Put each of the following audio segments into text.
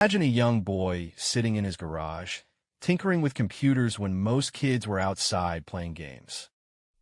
Imagine a young boy sitting in his garage, tinkering with computers when most kids were outside playing games.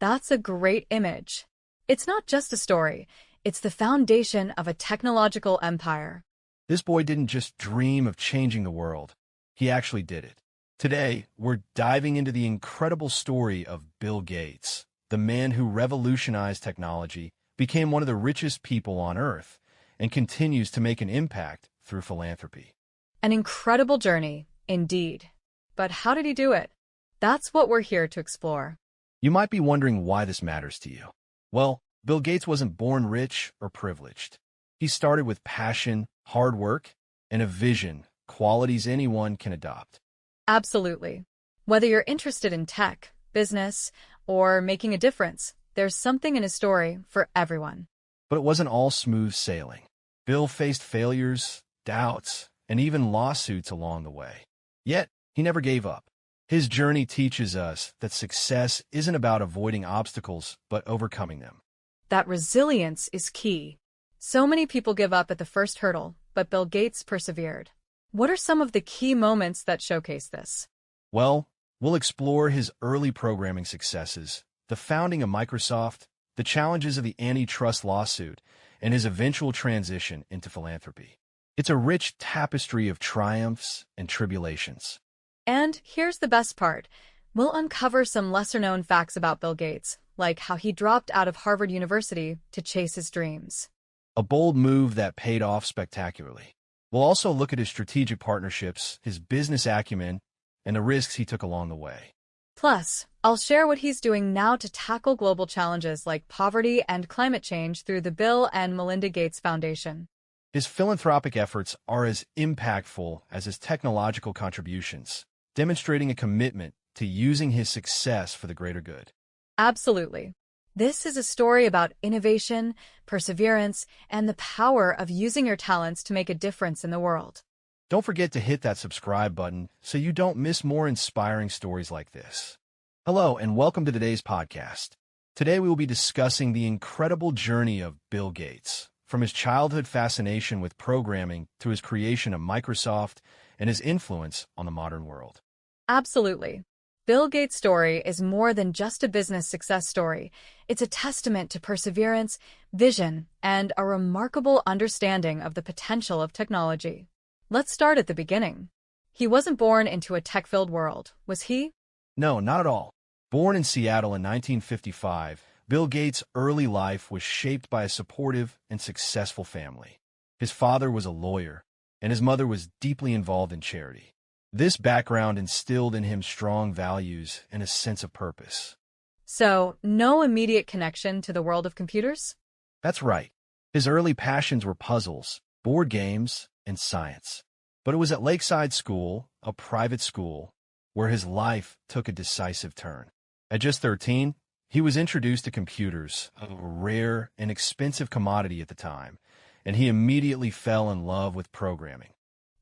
That's a great image. It's not just a story, it's the foundation of a technological empire. This boy didn't just dream of changing the world, he actually did it. Today, we're diving into the incredible story of Bill Gates, the man who revolutionized technology, became one of the richest people on Earth, and continues to make an impact through philanthropy. An incredible journey, indeed. But how did he do it? That's what we're here to explore. You might be wondering why this matters to you. Well, Bill Gates wasn't born rich or privileged. He started with passion, hard work, and a vision, qualities anyone can adopt. Absolutely. Whether you're interested in tech, business, or making a difference, there's something in his story for everyone. But it wasn't all smooth sailing. Bill faced failures, doubts, and even lawsuits along the way. Yet, he never gave up. His journey teaches us that success isn't about avoiding obstacles, but overcoming them. That resilience is key. So many people give up at the first hurdle, but Bill Gates persevered. What are some of the key moments that showcase this? Well, we'll explore his early programming successes, the founding of Microsoft, the challenges of the antitrust lawsuit, and his eventual transition into philanthropy. It's a rich tapestry of triumphs and tribulations. And here's the best part. We'll uncover some lesser-known facts about Bill Gates, like how he dropped out of Harvard University to chase his dreams. A bold move that paid off spectacularly. We'll also look at his strategic partnerships, his business acumen, and the risks he took along the way. Plus, I'll share what he's doing now to tackle global challenges like poverty and climate change through the Bill and Melinda Gates Foundation. His philanthropic efforts are as impactful as his technological contributions, demonstrating a commitment to using his success for the greater good. Absolutely. This is a story about innovation, perseverance, and the power of using your talents to make a difference in the world. Don't forget to hit that subscribe button so you don't miss more inspiring stories like this. Hello, and welcome to today's podcast. Today we will be discussing the incredible journey of Bill Gates, from his childhood fascination with programming to his creation of Microsoft and his influence on the modern world. Absolutely. Bill Gates' story is more than just a business success story. It's a testament to perseverance, vision, and a remarkable understanding of the potential of technology. Let's start at the beginning. He wasn't born into a tech-filled world, was he? No, not at all. Born in Seattle in 1955, Bill Gates' early life was shaped by a supportive and successful family. His father was a lawyer, and his mother was deeply involved in charity. This background instilled in him strong values and a sense of purpose. So, no immediate connection to the world of computers? That's right. His early passions were puzzles, board games, and science. But it was at Lakeside School, a private school, where his life took a decisive turn. At just 13, he was introduced to computers, a rare and expensive commodity at the time, and he immediately fell in love with programming.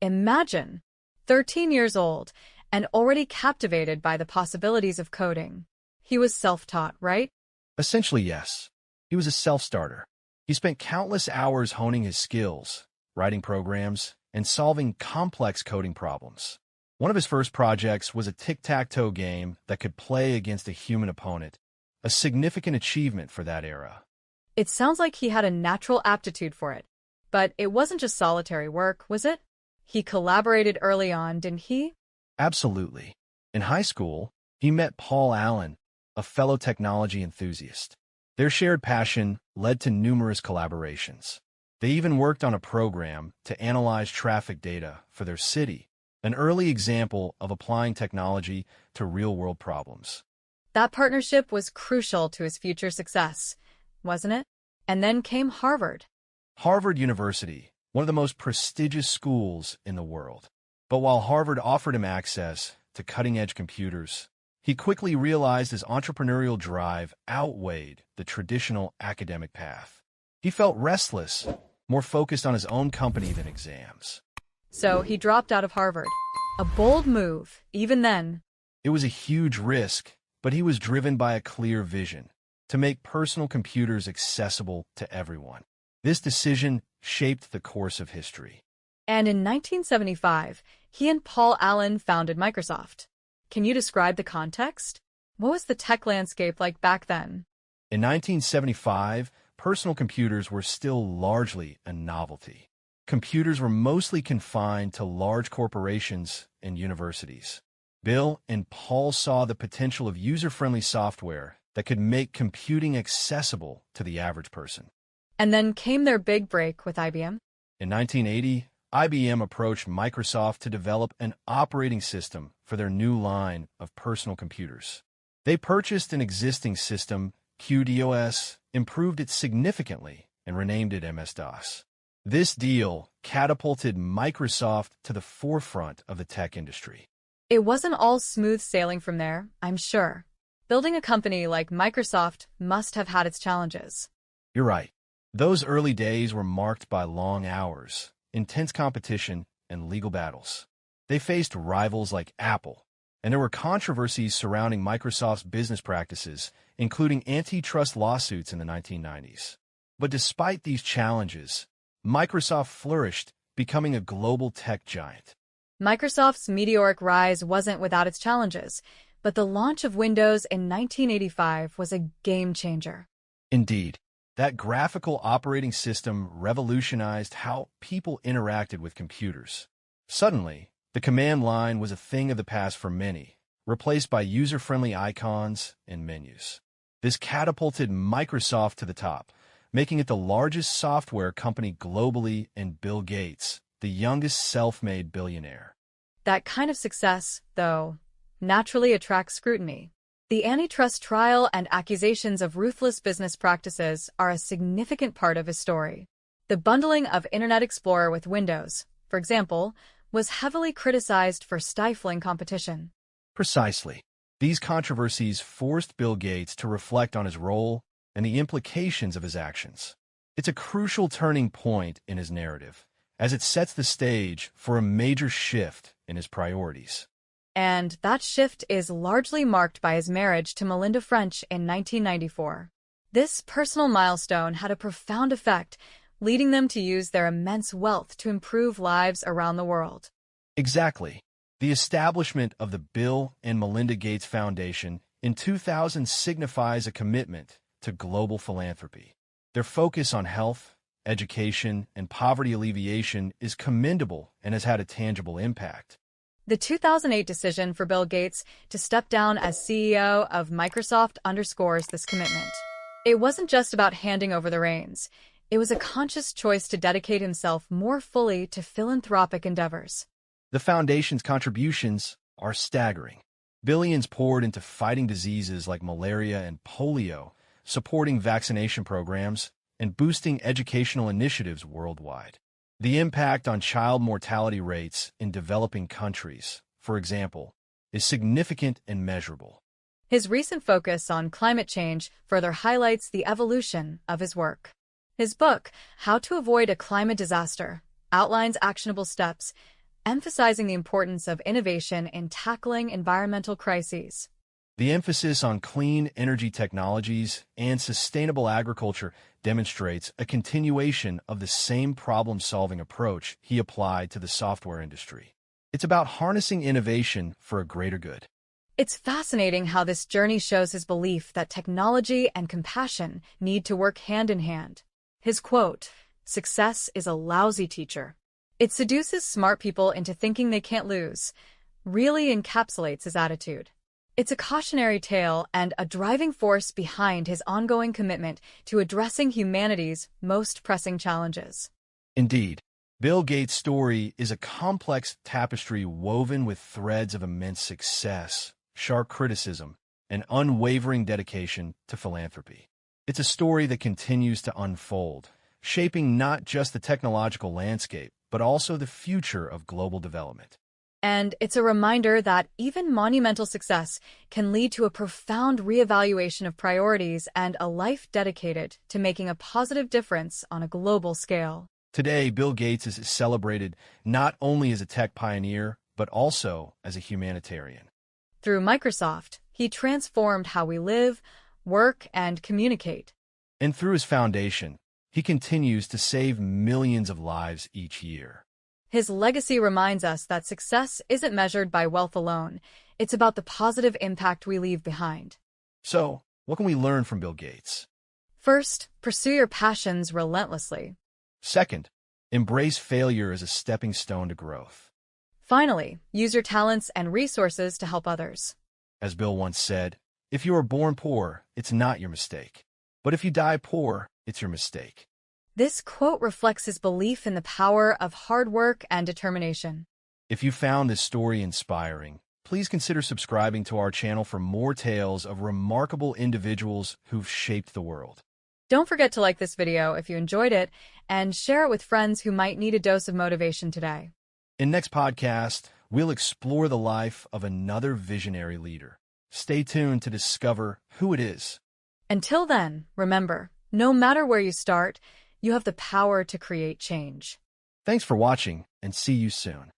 Imagine, 13 years old, and already captivated by the possibilities of coding. He was self-taught, right? Essentially, yes. He was a self-starter. He spent countless hours honing his skills, writing programs, and solving complex coding problems. One of his first projects was a tic-tac-toe game that could play against a human opponent, a significant achievement for that era. It sounds like he had a natural aptitude for it. But it wasn't just solitary work, was it? He collaborated early on, didn't he? Absolutely. In high school, he met Paul Allen, a fellow technology enthusiast. Their shared passion led to numerous collaborations. They even worked on a program to analyze traffic data for their city, an early example of applying technology to real-world problems. That partnership was crucial to his future success, wasn't it? And then came Harvard. Harvard University, one of the most prestigious schools in the world. But while Harvard offered him access to cutting-edge computers, he quickly realized his entrepreneurial drive outweighed the traditional academic path. He felt restless, more focused on his own company than exams. So he dropped out of Harvard. A bold move, even then. It was a huge risk, but he was driven by a clear vision to make personal computers accessible to everyone. This decision shaped the course of history. And in 1975, he and Paul Allen founded Microsoft. Can you describe the context? What was the tech landscape like back then? In 1975, personal computers were still largely a novelty. Computers were mostly confined to large corporations and universities. Bill and Paul saw the potential of user-friendly software that could make computing accessible to the average person. And then came their big break with IBM. In 1980, IBM approached Microsoft to develop an operating system for their new line of personal computers. They purchased an existing system, QDOS, improved it significantly, and renamed it MS-DOS. This deal catapulted Microsoft to the forefront of the tech industry. It wasn't all smooth sailing from there, I'm sure. Building a company like Microsoft must have had its challenges. You're right. Those early days were marked by long hours, intense competition, and legal battles. They faced rivals like Apple, and there were controversies surrounding Microsoft's business practices, including antitrust lawsuits in the 1990s. But despite these challenges, Microsoft flourished, becoming a global tech giant. Microsoft's meteoric rise wasn't without its challenges, but the launch of Windows in 1985 was a game-changer. Indeed, that graphical operating system revolutionized how people interacted with computers. Suddenly, the command line was a thing of the past for many, replaced by user-friendly icons and menus. This catapulted Microsoft to the top, making it the largest software company globally, and Bill Gates, the youngest self-made billionaire. That kind of success, though, naturally attracts scrutiny. The antitrust trial and accusations of ruthless business practices are a significant part of his story. The bundling of Internet Explorer with Windows, for example, was heavily criticized for stifling competition. Precisely. These controversies forced Bill Gates to reflect on his role and the implications of his actions. It's a crucial turning point in his narrative, as it sets the stage for a major shift in his priorities. And that shift is largely marked by his marriage to Melinda French in 1994. This personal milestone had a profound effect, leading them to use their immense wealth to improve lives around the world. Exactly. The establishment of the Bill and Melinda Gates Foundation in 2000 signifies a commitment to global philanthropy. Their focus on health, education, and poverty alleviation is commendable and has had a tangible impact. The 2008 decision for Bill Gates to step down as CEO of Microsoft underscores this commitment. It wasn't just about handing over the reins. It was a conscious choice to dedicate himself more fully to philanthropic endeavors. The foundation's contributions are staggering. Billions poured into fighting diseases like malaria and polio, supporting vaccination programs, and boosting educational initiatives worldwide. The impact on child mortality rates in developing countries, for example, is significant and measurable. His recent focus on climate change further highlights the evolution of his work. His book, How to Avoid a Climate Disaster, outlines actionable steps, emphasizing the importance of innovation in tackling environmental crises. The emphasis on clean energy technologies and sustainable agriculture demonstrates a continuation of the same problem-solving approach he applied to the software industry. It's about harnessing innovation for a greater good. It's fascinating how this journey shows his belief that technology and compassion need to work hand in hand. His quote, "Success is a lousy teacher. It seduces smart people into thinking they can't lose," really encapsulates his attitude. It's a cautionary tale and a driving force behind his ongoing commitment to addressing humanity's most pressing challenges. Indeed, Bill Gates' story is a complex tapestry woven with threads of immense success, sharp criticism, and unwavering dedication to philanthropy. It's a story that continues to unfold, shaping not just the technological landscape, but also the future of global development. And it's a reminder that even monumental success can lead to a profound reevaluation of priorities and a life dedicated to making a positive difference on a global scale. Today, Bill Gates is celebrated not only as a tech pioneer, but also as a humanitarian. Through Microsoft, he transformed how we live, work, and communicate. And through his foundation, he continues to save millions of lives each year. His legacy reminds us that success isn't measured by wealth alone. It's about the positive impact we leave behind. So, what can we learn from Bill Gates? First, pursue your passions relentlessly. Second, embrace failure as a stepping stone to growth. Finally, use your talents and resources to help others. As Bill once said, if you are born poor, it's not your mistake. But if you die poor, it's your mistake. This quote reflects his belief in the power of hard work and determination. If you found this story inspiring, please consider subscribing to our channel for more tales of remarkable individuals who've shaped the world. Don't forget to like this video if you enjoyed it and share it with friends who might need a dose of motivation today. In next podcast, we'll explore the life of another visionary leader. Stay tuned to discover who it is. Until then, remember, no matter where you start, you have the power to create change. Thanks for watching, and see you soon.